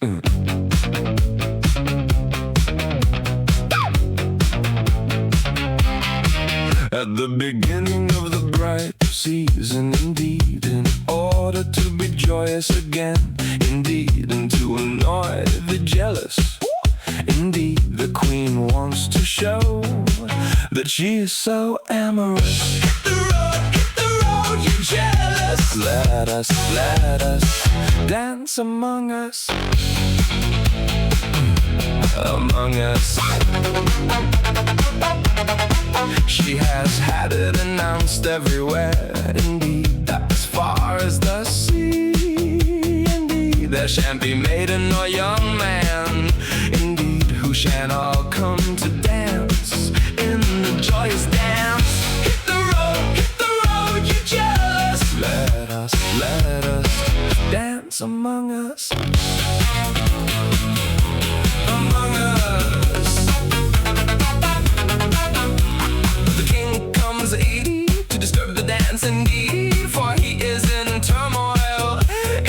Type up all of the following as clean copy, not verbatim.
At the beginning of the bright season, indeed, in order to be joyous again, indeed, and to annoy the jealous, indeed, the queen wants to show that she is so amorous. Hit the road, you're jealous. Let us dance among us, among us. She has had it announced everywhere, indeed, as far as the sea, indeed, there shan't be maiden nor young man, indeed, who shan't all come to dance in the joyous dance. Hit the road, you're jealous. Let us dance among us, among us. To disturb the dance, indeed, for he is in turmoil,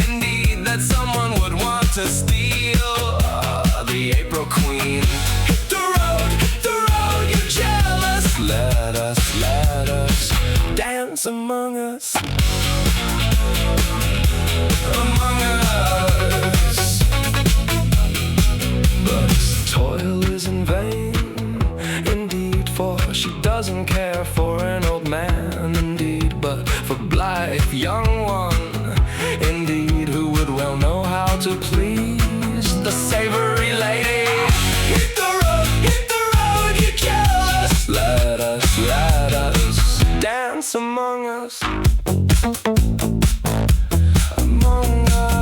indeed, that someone would want to steal the April queen. Hit the road, you're jealous. Let us dance among us, among us. But toil is in vain, indeed, for she doesn't care for an old man, indeed, but for blithe young one, indeed, who would well know how to please the savory lady. Hit the road, you're jealous. Let us dance among us, among us.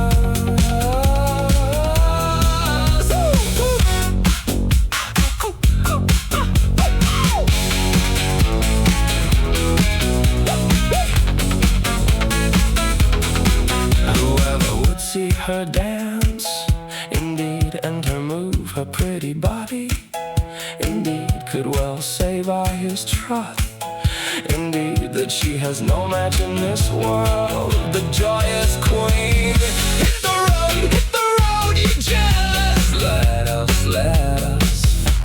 See her dance, indeed, and her move, her pretty body, indeed, could well say by his troth, indeed, that she has no match in this world, the joyous queen. Hit the road, you're jealous. Let us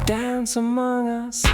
dance among us,